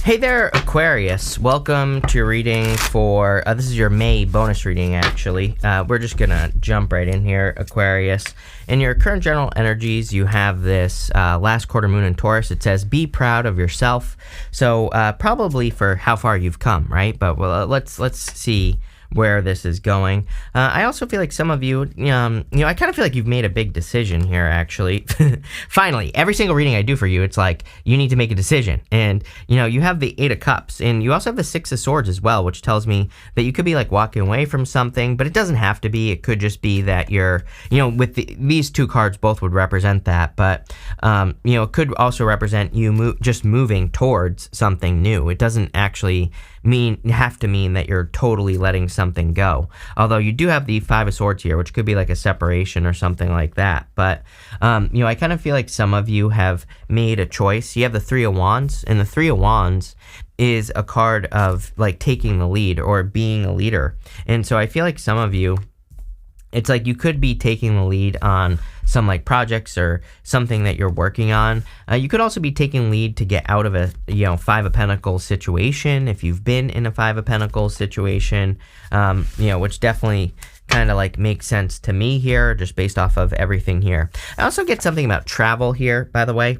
Hey there, Aquarius. Welcome to your reading for, this is your May bonus reading, actually. We're just going to jump right in here, Aquarius. In your current general energies, you have this last quarter moon in Taurus. It says, be proud of yourself. So probably for how far you've come, right? But let's see where this is going. I also feel like some of you, I kind of feel like you've made a big decision here, actually. Finally, every single reading I do for you, it's like, you need to make a decision. And, you have the Eight of Cups, and you also have the Six of Swords as well, which tells me that you could be like walking away from something, but it doesn't have to be. It could just be that you're, with these two cards both would represent that, but, it could also represent you just moving towards something new. It doesn't actually have to mean that you're totally letting something go. Although you do have the Five of Swords here, which could be like a separation or something like that. But, I kind of feel like some of you have made a choice. You have the Three of Wands, and the Three of Wands is a card of like taking the lead or being a leader. And so I feel like some of you, it's like you could be taking the lead on some like projects or something that you're working on. You could also be taking lead to get out of a, Five of Pentacles situation if you've been in a Five of Pentacles situation, which definitely kind of like makes sense to me here, just based off of everything here. I also get something about travel here, by the way.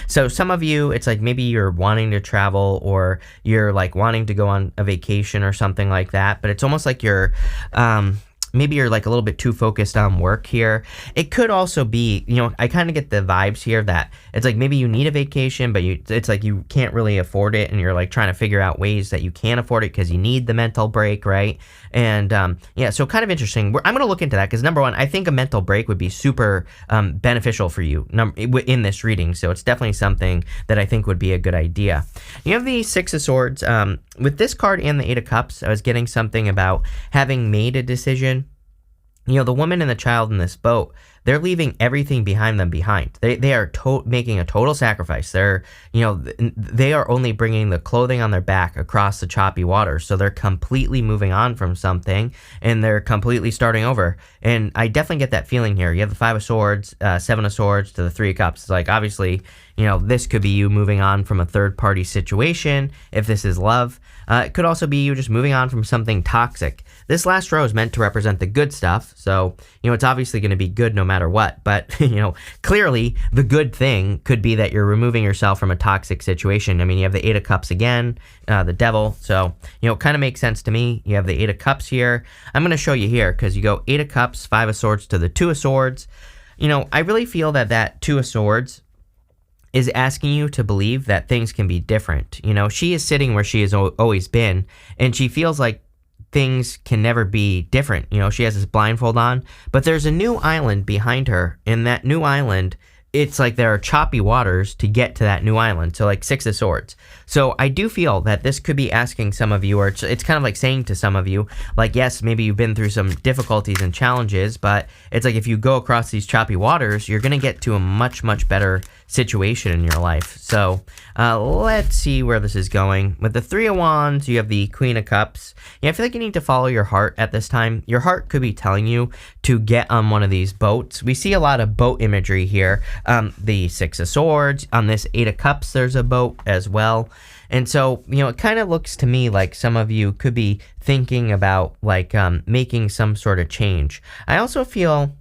So some of you, it's like maybe you're wanting to travel or you're like wanting to go on a vacation or something like that, but it's almost like you're, maybe you're like a little bit too focused on work here. It could also be, I kind of get the vibes here that it's like maybe you need a vacation, but it's like you can't really afford it, and you're like trying to figure out ways that you can afford it because you need the mental break, right? And so kind of interesting. I'm going to look into that because number one, I think a mental break would be super beneficial for you in this reading. So it's definitely something that I think would be a good idea. You have the Six of Swords. With this card and the Eight of Cups, I was getting something about having made a decision. The woman and the child in this boat, they're leaving everything behind them behind. They are making a total sacrifice. They are only bringing the clothing on their back across the choppy water. So they're completely moving on from something, and they're completely starting over. And I definitely get that feeling here. You have the Five of Swords, Seven of Swords to the Three of Cups. It's like, obviously, this could be you moving on from a third-party situation, if this is love. It could also be you just moving on from something toxic. This last row is meant to represent the good stuff, so, it's obviously going to be good no matter what, but, clearly the good thing could be that you're removing yourself from a toxic situation. I mean, you have the Eight of Cups again, the Devil, so, it kind of makes sense to me. You have the Eight of Cups here. I'm going to show you here, because you go Eight of Cups, Five of Swords to the Two of Swords. I really feel that Two of Swords is asking you to believe that things can be different. She is sitting where she has always been, and she feels like things can never be different. She has this blindfold on, but there's a new island behind her, and that new island, it's like there are choppy waters to get to that new island. So like Six of Swords. So I do feel that this could be asking some of you, or it's kind of like saying to some of you, like, yes, maybe you've been through some difficulties and challenges, but it's like if you go across these choppy waters, you're going to get to a much, much better situation in your life. So let's see where this is going. With the Three of Wands, you have the Queen of Cups. I feel like you need to follow your heart at this time. Your heart could be telling you to get on one of these boats. We see a lot of boat imagery here. The Six of Swords. On this Eight of Cups, there's a boat as well. And so, it kind of looks to me like some of you could be thinking about like making some sort of change. I also feel,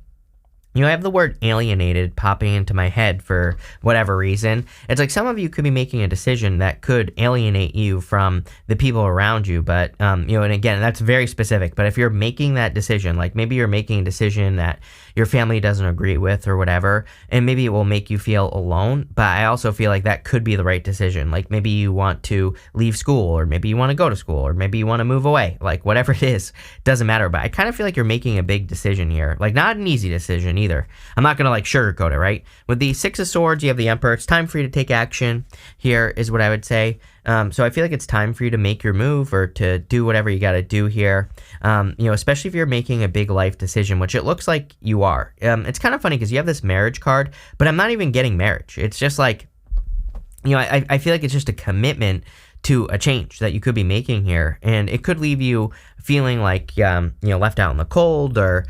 I have the word alienated popping into my head for whatever reason. It's like some of you could be making a decision that could alienate you from the people around you. But, and again, that's very specific. But if you're making that decision, like maybe you're making a decision that your family doesn't agree with or whatever, and maybe it will make you feel alone. But I also feel like that could be the right decision. Like maybe you want to leave school, or maybe you want to go to school, or maybe you want to move away. Like whatever it is, doesn't matter. But I kind of feel like you're making a big decision here. Like not an easy decision either. I'm not going to like sugarcoat it, right? With the Six of Swords, you have the Emperor. It's time for you to take action here is what I would say. So I feel like it's time for you to make your move or to do whatever you got to do here, especially if you're making a big life decision, which it looks like you are. It's kind of funny because you have this marriage card, but I'm not even getting marriage. It's just like, I feel like it's just a commitment to a change that you could be making here. And it could leave you feeling like, left out in the cold, or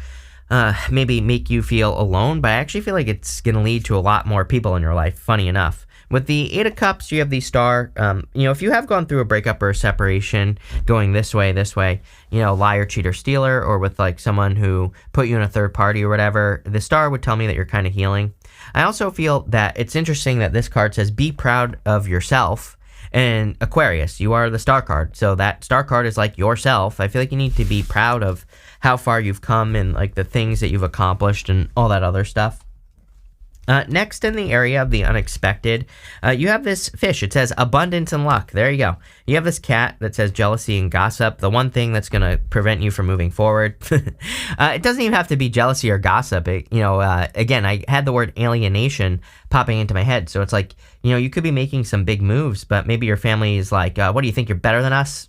maybe make you feel alone. But I actually feel like it's going to lead to a lot more people in your life, funny enough. With the Eight of Cups, you have the Star. If you have gone through a breakup or a separation, going this way, liar, cheater, stealer, or with like someone who put you in a third party or whatever, the Star would tell me that you're kind of healing. I also feel that it's interesting that this card says, be proud of yourself. And Aquarius, you are the Star card. So that Star card is like yourself. I feel like you need to be proud of how far you've come and like the things that you've accomplished and all that other stuff. Next, in the area of the unexpected, you have this fish. It says abundance and luck. There you go. You have this cat that says jealousy and gossip, the one thing that's going to prevent you from moving forward. It doesn't even have to be jealousy or gossip. Again, I had the word alienation popping into my head. So it's like, you could be making some big moves, but maybe your family is like, what do you think, you're better than us?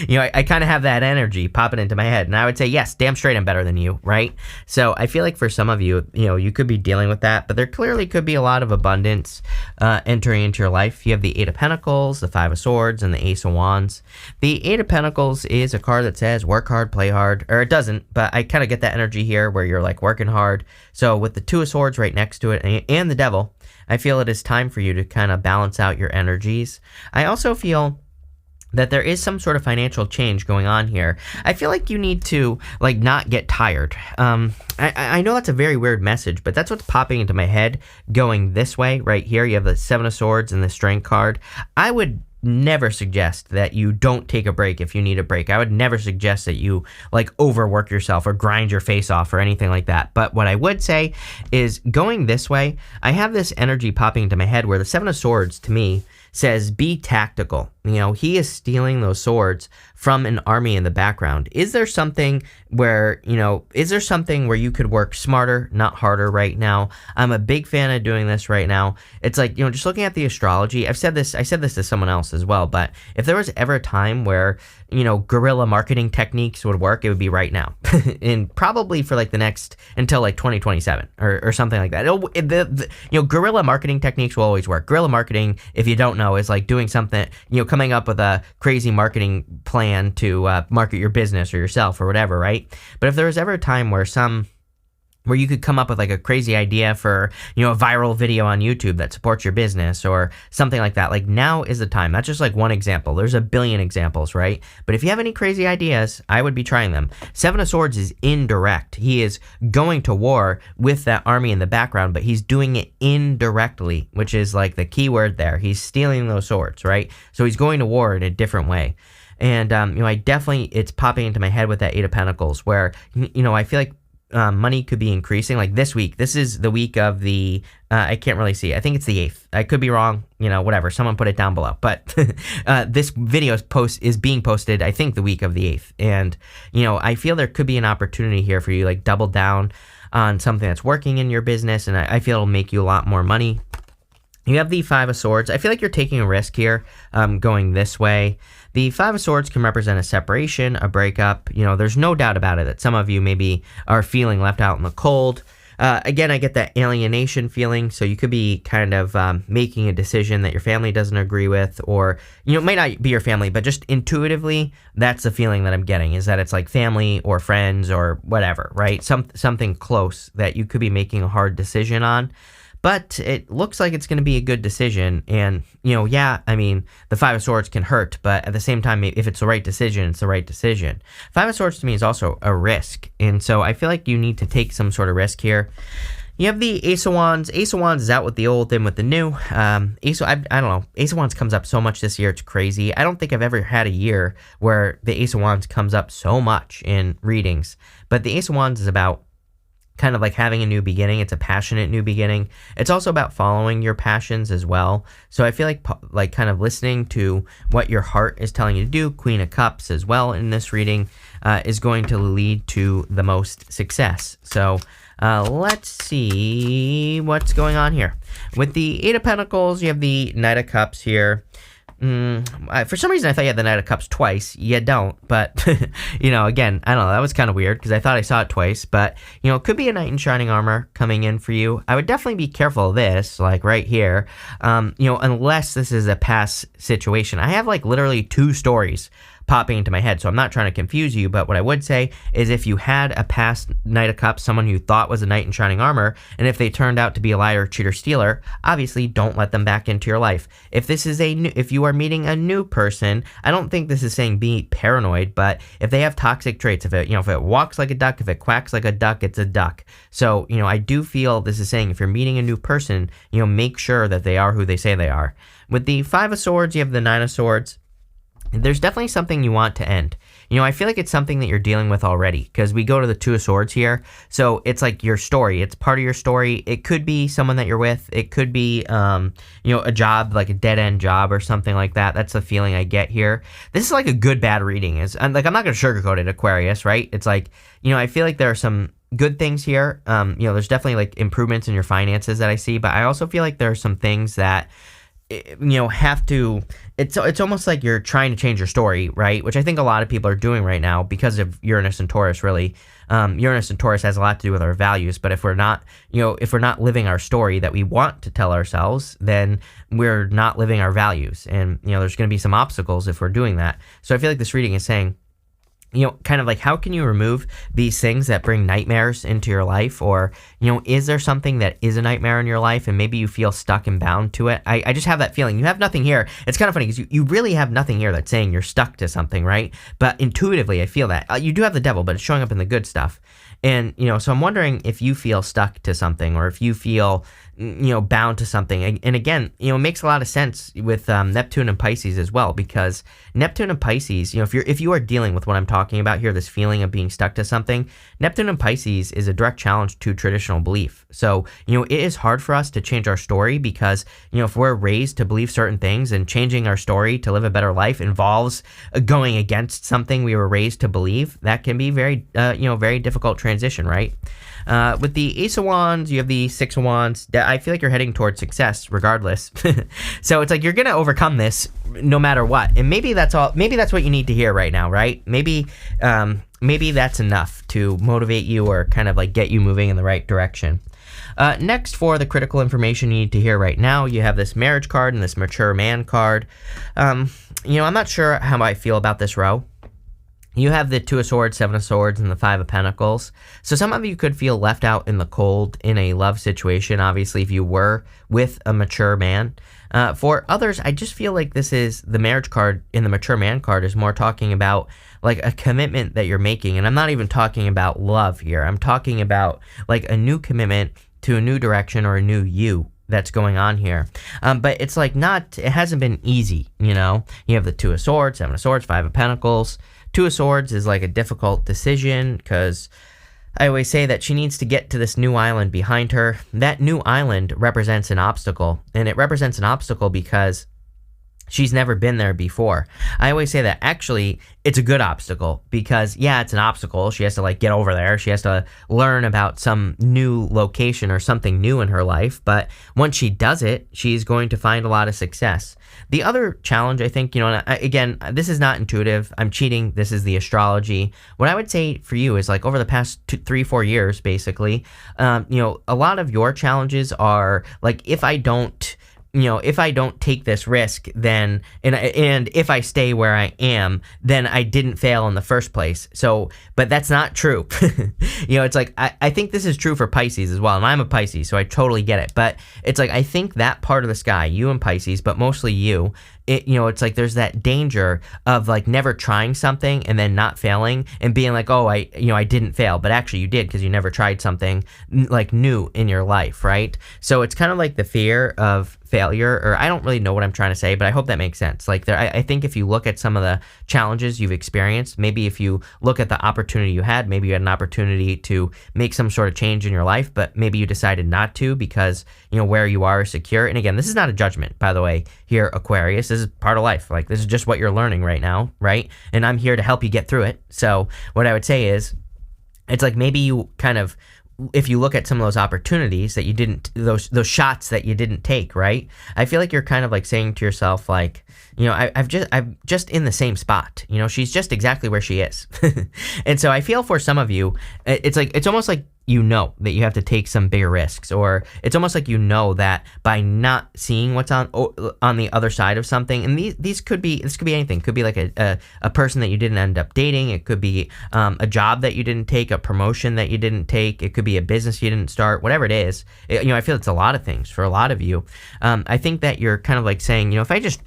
I kind of have that energy popping into my head. And I would say, yes, damn straight I'm better than you, right? So I feel like for some of you, you could be dealing with that, but there clearly could be a lot of abundance entering into your life. You have the Eight of Pentacles, the Five of Swords, and the Ace of Wands. The Eight of Pentacles is a card that says work hard, play hard, or it doesn't, but I kind of get that energy here where you're like working hard. So with the Two of Swords right next to it and the Devil, I feel it is time for you to kind of balance out your energies. I also feel that there is some sort of financial change going on here. I feel like you need to not get tired. I know that's a very weird message, but that's what's popping into my head going this way right here. You have the Seven of Swords and the Strength card. I would never suggest that you don't take a break if you need a break. I would never suggest that you overwork yourself or grind your face off or anything like that. But what I would say is going this way, I have this energy popping into my head where the Seven of Swords to me says be tactical. He is stealing those swords from an army in the background. Is there something where you could work smarter, not harder right now? I'm a big fan of doing this right now. It's like, just looking at the astrology, I said this to someone else as well, but if there was ever a time where, guerrilla marketing techniques would work, it would be right now. And probably for the next, until 2027 or something like that. Guerrilla marketing techniques will always work. Guerrilla marketing, if you don't know, is doing something, coming up with a crazy marketing plan to market your business or yourself or whatever, right? But if there was ever a time where you could come up with a crazy idea for, a viral video on YouTube that supports your business or something like that. Now is the time. That's just one example. There's a billion examples, right? But if you have any crazy ideas, I would be trying them. Seven of Swords is indirect. He is going to war with that army in the background, but he's doing it indirectly, which is the key word there. He's stealing those swords, right? So he's going to war in a different way. And, it's popping into my head with that Eight of Pentacles where, I feel like money could be increasing. This week, this is the week of the, I can't really see. I think it's the 8th. I could be wrong, whatever. Someone put it down below. But this video is being posted, I think, the week of the 8th. And, I feel there could be an opportunity here for you, double down on something that's working in your business. And I feel it'll make you a lot more money. You have the Five of Swords. I feel like you're taking a risk here going this way. The Five of Swords can represent a separation, a breakup. There's no doubt about it that some of you maybe are feeling left out in the cold. Again, I get that alienation feeling, so you could be kind of making a decision that your family doesn't agree with, or, it might not be your family, but just intuitively, that's the feeling that I'm getting, is that it's family or friends or whatever, right? Something close that you could be making a hard decision on. But it looks like it's going to be a good decision. And, the Five of Swords can hurt. But at the same time, if it's the right decision, it's the right decision. Five of Swords to me is also a risk. And so I feel like you need to take some sort of risk here. You have the Ace of Wands. Ace of Wands is out with the old, in with the new. I don't know. Ace of Wands comes up so much this year. It's crazy. I don't think I've ever had a year where the Ace of Wands comes up so much in readings. But the Ace of Wands is about kind of having a new beginning. It's a passionate new beginning. It's also about following your passions as well. So I feel like kind of listening to what your heart is telling you to do. Queen of Cups as well in this reading is going to lead to the most success. So let's see what's going on here. With the Eight of Pentacles, you have the Knight of Cups here. For some reason, I thought you had the Knight of Cups twice. You don't, but, again, I don't know. That was kind of weird because I thought I saw it twice, but, it could be a Knight in Shining Armor coming in for you. I would definitely be careful of this, right here, unless this is a past situation. I have, literally 2 stories popping into my head. So I'm not trying to confuse you, but what I would say is if you had a past Knight of Cups, someone you thought was a knight in shining armor, and if they turned out to be a liar, cheater, stealer, obviously don't let them back into your life. If you are meeting a new person, I don't think this is saying be paranoid, but if they have toxic traits, if it walks like a duck, if it quacks like a duck, it's a duck. So, I do feel this is saying if you're meeting a new person, make sure that they are who they say they are. With the Five of Swords, you have the Nine of Swords. There's definitely something you want to end. I feel like it's something that you're dealing with already, because we go to the Two of Swords here. So it's like your story. It's part of your story. It could be someone that you're with. It could be, a job, like a dead-end job or something like that. That's the feeling I get here. This is like a good, bad reading. I'm not going to sugarcoat it, Aquarius, right? It's like, I feel like there are some good things here. There's definitely like improvements in your finances that I see, but I also feel like there are some things that have to, it's almost like you're trying to change your story, right? Which I think a lot of people are doing right now because of Uranus and Taurus, really. Uranus and Taurus has a lot to do with our values, but if we're not living our story that we want to tell ourselves, then we're not living our values. And, there's going to be some obstacles if we're doing that. So I feel like this reading is saying, kind of like, how can you remove these things that bring nightmares into your life? Or, is there something that is a nightmare in your life and maybe you feel stuck and bound to it? I just have that feeling. You have nothing here. It's kind of funny because you really have nothing here that's saying you're stuck to something, right? But intuitively, I feel that. You do have the devil, but it's showing up in the good stuff. And, so I'm wondering if you feel stuck to something or if you feel, bound to something. And again, it makes a lot of sense with Neptune and Pisces as well, because Neptune and Pisces, if you are dealing with what I'm talking about here, this feeling of being stuck to something, Neptune and Pisces is a direct challenge to traditional belief. So, it is hard for us to change our story because, if we're raised to believe certain things and changing our story to live a better life involves going against something we were raised to believe, that can be very, very difficult transition, right? With the Ace of Wands, you have the Six of Wands. I feel like you're heading towards success regardless. So it's like you're going to overcome this no matter what. And maybe that's all. Maybe that's what you need to hear right now, right? Maybe that's enough to motivate you or kind of like get you moving in the right direction. Next, for the critical information you need to hear right now, you have this marriage card and this mature man card. I'm not sure how I feel about this row. You have the Two of Swords, Seven of Swords, and the Five of Pentacles. So some of you could feel left out in the cold in a love situation, obviously, if you were with a mature man. For others, I just feel like this is the marriage card in the mature man card is more talking about like a commitment that you're making. And I'm not even talking about love here. I'm talking about like a new commitment to a new direction or a new you that's going on here. But it's like it hasn't been easy, You have the Two of Swords, Seven of Swords, Five of Pentacles. Two of Swords is like a difficult decision because I always say that she needs to get to this new island behind her. That new island represents an obstacle, and it represents an obstacle because she's never been there before. I always say that actually it's a good obstacle because, yeah, it's an obstacle. She has to like get over there. She has to learn about some new location or something new in her life. But once she does it, she's going to find a lot of success. The other challenge, I think, again, this is not intuitive. I'm cheating. This is the astrology. What I would say for you is like over the past 3-4 years, basically, a lot of your challenges are like, if I don't take this risk, then, and if I stay where I am, then I didn't fail in the first place. So, but that's not true. It's like, I think this is true for Pisces as well. And I'm a Pisces, so I totally get it. But it's like, I think that part of the sky, you and Pisces, but mostly you, it's like there's that danger of like never trying something and then not failing and being like, oh, I didn't fail, but actually you did because you never tried something like new in your life, right? So it's kind of like the fear of failure, or I don't really know what I'm trying to say, but I hope that makes sense. Like I think if you look at some of the challenges you've experienced, maybe if you look at the opportunity you had, maybe you had an opportunity to make some sort of change in your life, but maybe you decided not to because, where you are is secure. And again, this is not a judgment, by the way, here, Aquarius. This is part of life. Like, this is just what you're learning right now, right? And I'm here to help you get through it. So what I would say is, it's like maybe you kind of, if you look at some of those opportunities that you didn't, those shots that you didn't take, right? I feel like you're kind of like saying to yourself, like, I'm just in the same spot. She's just exactly where she is. And so I feel for some of you, it's like, it's almost like you know that you have to take some bigger risks, or it's almost like you know that by not seeing what's on the other side of something. And this could be anything. It could be like a person that you didn't end up dating. It could be a job that you didn't take, a promotion that you didn't take. It could be a business you didn't start. Whatever it is, I feel it's a lot of things for a lot of you. I think that you're kind of like saying, if I just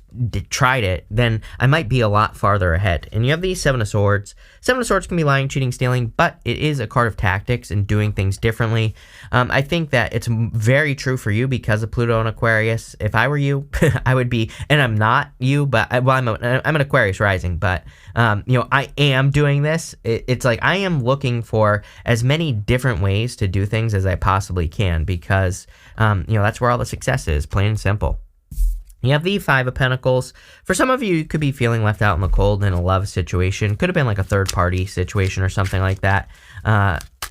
tried it, then I might be a lot farther ahead. And you have the Seven of Swords. Seven of Swords can be lying, cheating, stealing, but it is a card of tactics and doing things differently. I think that it's very true for you because of Pluto and Aquarius. If I were you, I would be, and I'm not you, but I'm an Aquarius rising, but I am doing this. It's like I am looking for as many different ways to do things as I possibly can because that's where all the success is, plain and simple. You have the Five of Pentacles. For some of you, you could be feeling left out in the cold in a love situation. Could have been like a third-party situation or something like that.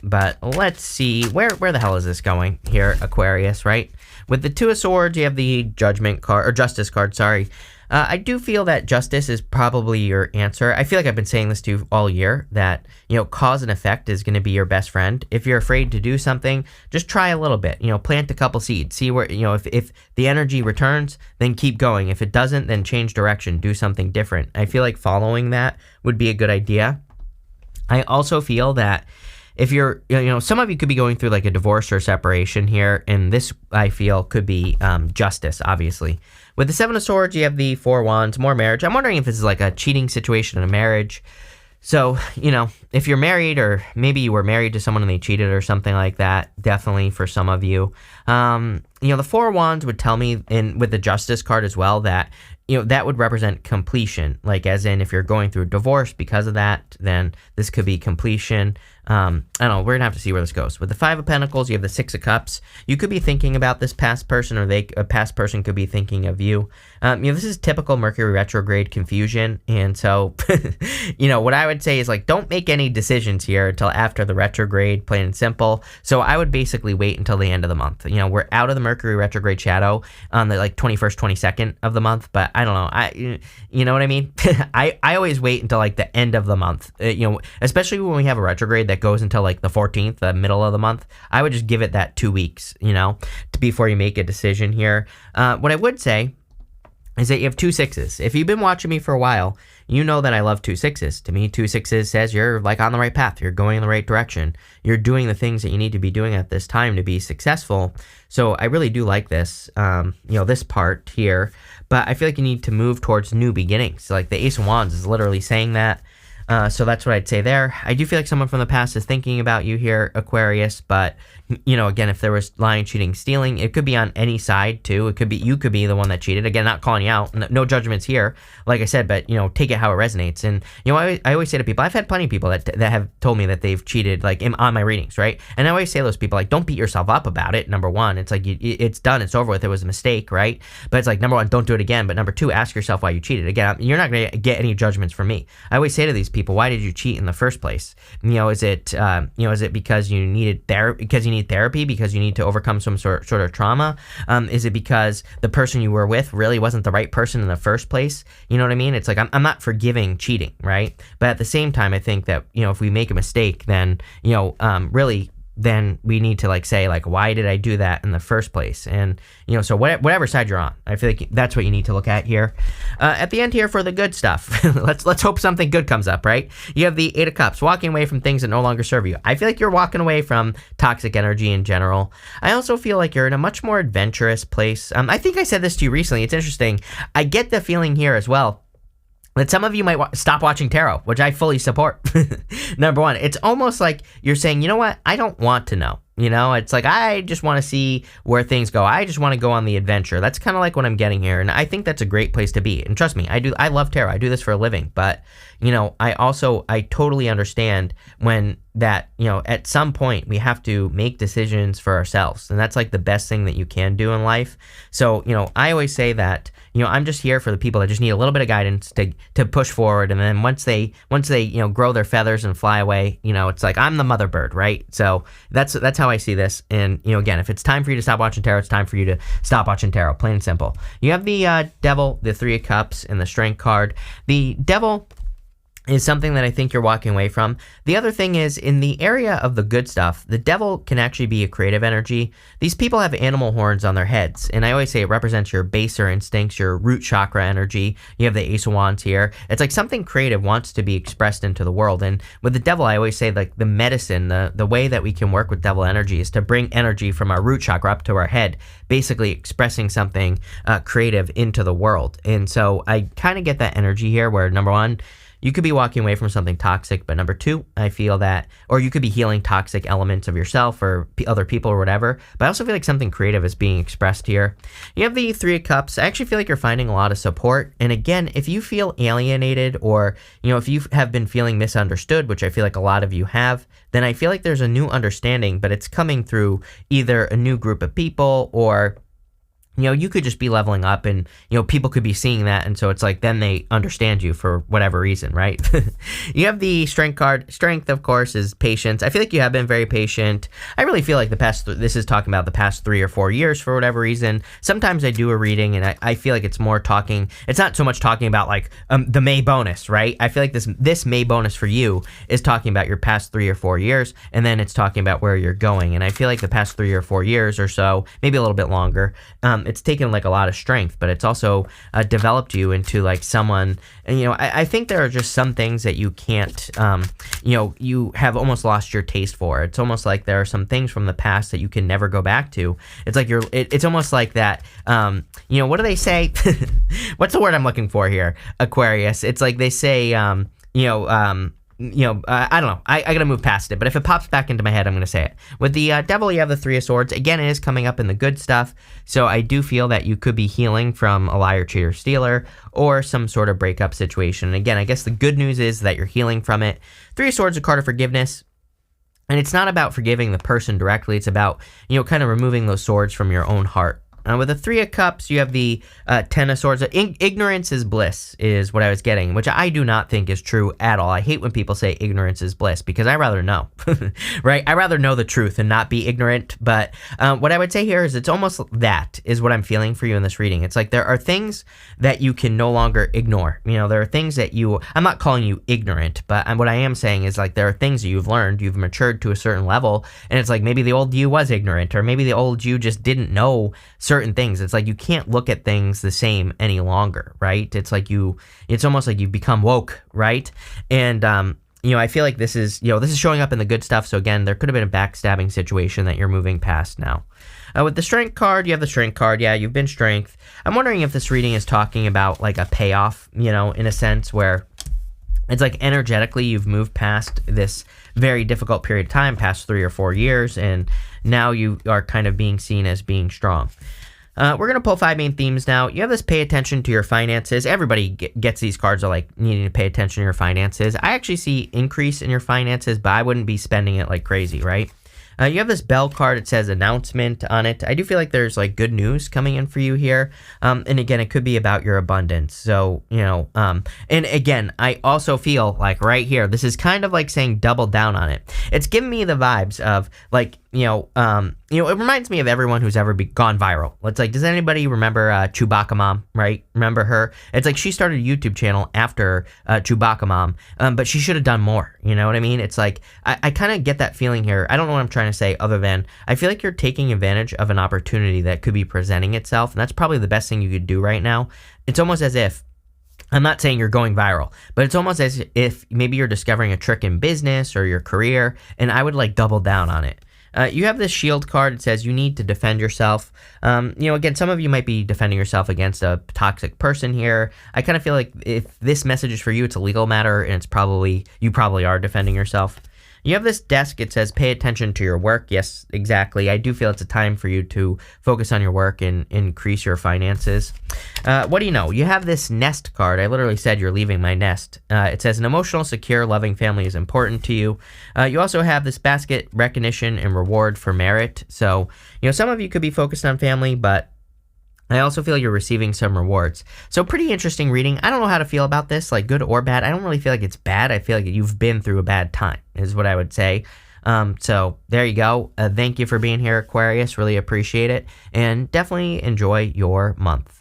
But let's see. Where the hell is this going here, Aquarius, right? With the Two of Swords, you have the Judgment card, or Justice card, sorry. I do feel that justice is probably your answer. I feel like I've been saying this to you all year, that, cause and effect is going to be your best friend. If you're afraid to do something, just try a little bit, plant a couple seeds, see where, if the energy returns, then keep going. If it doesn't, then change direction, do something different. I feel like following that would be a good idea. I also feel that if you're, some of you could be going through like a divorce or separation here, and this, I feel, could be justice, obviously. With the Seven of Swords, you have the Four of Wands, more marriage. I'm wondering if this is like a cheating situation in a marriage. So, if you're married, or maybe you were married to someone and they cheated or something like that, definitely for some of you. The Four of Wands would tell me, and with the Justice card as well, that that would represent completion. Like, as in, if you're going through a divorce because of that, then this could be completion. I don't know. We're going to have to see where this goes. With the Five of Pentacles, you have the Six of Cups. You could be thinking about this past person, or a past person could be thinking of you. This is typical Mercury retrograde confusion. And so, what I would say is, like, don't make any decisions here until after the retrograde, plain and simple. So I would basically wait until the end of the month. We're out of the Mercury retrograde shadow on the 21st, 22nd of the month, but I don't know. You know what I mean? I always wait until the end of the month, especially when we have a retrograde that goes until the 14th, the middle of the month. I would just give it that 2 weeks, before you make a decision here. What I would say is that you have 2 sixes. If you've been watching me for a while, you know that I love 2 sixes. To me, 2 sixes says you're on the right path. You're going in the right direction. You're doing the things that you need to be doing at this time to be successful. So I really do like this, this part here. But I feel like you need to move towards new beginnings. Like the Ace of Wands is literally saying that. So that's what I'd say there. I do feel like someone from the past is thinking about you here, Aquarius, but, again, if there was lying, cheating, stealing, it could be on any side, too. It could be, you could be the one that cheated. Again, not calling you out. No judgments here, like I said, but, take it how it resonates. And, I always say to people, I've had plenty of people that have told me that they've cheated, on my readings, right? And I always say to those people, don't beat yourself up about it, number one. It's it's done, it's over with, it was a mistake, right? But it's number one, don't do it again. But number two, ask yourself why you cheated. Again, you're not going to get any judgments from me. I always say to these people, why did you cheat in the first place? Is it because you needed because you need therapy, because you need to overcome some sort of trauma? Is it because the person you were with really wasn't the right person in the first place? You know what I mean? It's I'm not forgiving cheating, right? But at the same time, I think that, if we make a mistake, then, really, then we need to say why did I do that in the first place? And so whatever side you're on, I feel like that's what you need to look at here. At the end here for the good stuff, let's hope something good comes up, right? You have the Eight of Cups, walking away from things that no longer serve you. I feel like you're walking away from toxic energy in general. I also feel like you're in a much more adventurous place. I think I said this to you recently. It's interesting. I get the feeling here as well that some of you might stop watching tarot, which I fully support. Number one, it's almost like you're saying, you know what? I don't want to know. It's I just want to see where things go. I just want to go on the adventure. That's kind of like what I'm getting here. And I think that's a great place to be. And trust me, I love tarot. I do this for a living. But, I totally understand when that, at some point we have to make decisions for ourselves. And that's the best thing that you can do in life. So, I always say that, I'm just here for the people that just need a little bit of guidance to push forward. And then once they grow their feathers and fly away, it's I'm the mother bird, right? So that's how I see this. And, again, if it's time for you to stop watching tarot, it's time for you to stop watching tarot, plain and simple. You have the Devil, the Three of Cups, and the Strength card. The Devil is something that I think you're walking away from. The other thing is, in the area of the good stuff, the devil can actually be a creative energy. These people have animal horns on their heads, and I always say it represents your baser instincts, your root chakra energy. You have the Ace of Wands here. It's like something creative wants to be expressed into the world, and with the devil, I always say, like, the medicine, the way that we can work with devil energy is to bring energy from our root chakra up to our head, basically expressing something creative into the world. And so I kind of get that energy here where, number one, you could be walking away from something toxic, but number two, I feel that, or you could be healing toxic elements of yourself or other people or whatever, but I also feel like something creative is being expressed here. You have the Three of Cups. I actually feel like you're finding a lot of support, and again, if you feel alienated or, if you have been feeling misunderstood, which I feel like a lot of you have, then I feel like there's a new understanding, but it's coming through either a new group of people or you could just be leveling up and, people could be seeing that. And so it's like, then they understand you for whatever reason, right? You have the Strength card. Strength, of course, is patience. I feel like you have been very patient. I really feel like this is talking about the past 3 or 4 years for whatever reason. Sometimes I do a reading and I feel like it's not so much talking about like the May bonus, right? I feel like this May bonus for you is talking about your past 3 or 4 years, and then it's talking about where you're going. And I feel like the past 3 or 4 years or so, maybe a little bit longer, it's taken like a lot of strength, but it's also developed you into like someone, and I think there are just some things that you can't, you have almost lost your taste for. It's almost like there are some things from the past that you can never go back to. It's like it's almost like that, what do they say? What's the word I'm looking for here? Aquarius. It's like they say, I don't know. I gotta move past it, but if it pops back into my head, I'm gonna say it. With the Devil, you have the Three of Swords. Again, it is coming up in the good stuff, so I do feel that you could be healing from a liar, cheater, stealer, or some sort of breakup situation. And again, I guess the good news is that you're healing from it. Three of Swords, a card of forgiveness. And it's not about forgiving the person directly. It's about, kind of removing those swords from your own heart. With the Three of Cups, you have the Ten of Swords. Ignorance is bliss, is what I was getting, which I do not think is true at all. I hate when people say ignorance is bliss, because I rather know, right? I rather know the truth and not be ignorant. But what I would say here is it's almost that is what I'm feeling for you in this reading. It's like there are things that you can no longer ignore. There are things that I'm not calling you ignorant, but what I am saying is like there are things that you've learned, you've matured to a certain level, and it's like maybe the old you was ignorant, or maybe the old you just didn't know certain things. It's like you can't look at things the same any longer, right? It's like it's almost like you've become woke, right? And I feel like this is showing up in the good stuff. So again, there could have been a backstabbing situation that you're moving past now. With the Strength card, you have the Strength card. Yeah, you've been Strength. I'm wondering if this reading is talking about like a payoff, in a sense where it's like energetically you've moved past this very difficult period of time, past 3 or 4 years, and now you are kind of being seen as being strong. We're going to pull 5 main themes now. You have this pay attention to your finances. Everybody gets these cards are like needing to pay attention to your finances. I actually see increase in your finances, but I wouldn't be spending it like crazy, right? You have this bell card. It says announcement on it. I do feel like there's like good news coming in for you here. And again, it could be about your abundance. So, and again, I also feel like right here, this is kind of like saying double down on it. It's giving me the vibes of like, it reminds me of everyone who's ever gone viral. It's like, does anybody remember Chewbacca Mom, right? Remember her? It's like she started a YouTube channel after Chewbacca Mom, but she should have done more. You know what I mean? It's like, I kind of get that feeling here. I don't know what I'm trying to say other than I feel like you're taking advantage of an opportunity that could be presenting itself, and that's probably the best thing you could do right now. It's almost as if, I'm not saying you're going viral, but it's almost as if maybe you're discovering a trick in business or your career, and I would like double down on it. You have this Shield card. It says you need to defend yourself. Again, some of you might be defending yourself against a toxic person here. I kind of feel like if this message is for you, it's a legal matter, and you probably are defending yourself. You have this desk. It says pay attention to your work. Yes, exactly. I do feel it's a time for you to focus on your work and increase your finances. What do you know? You have this nest card. I literally said you're leaving my nest. It says an emotional, secure, loving family is important to you. You also have this basket, recognition and reward for merit. So, some of you could be focused on family, but I also feel you're receiving some rewards. So pretty interesting reading. I don't know how to feel about this, like good or bad. I don't really feel like it's bad. I feel like you've been through a bad time is what I would say. So there you go. Thank you for being here, Aquarius. Really appreciate it. And definitely enjoy your month.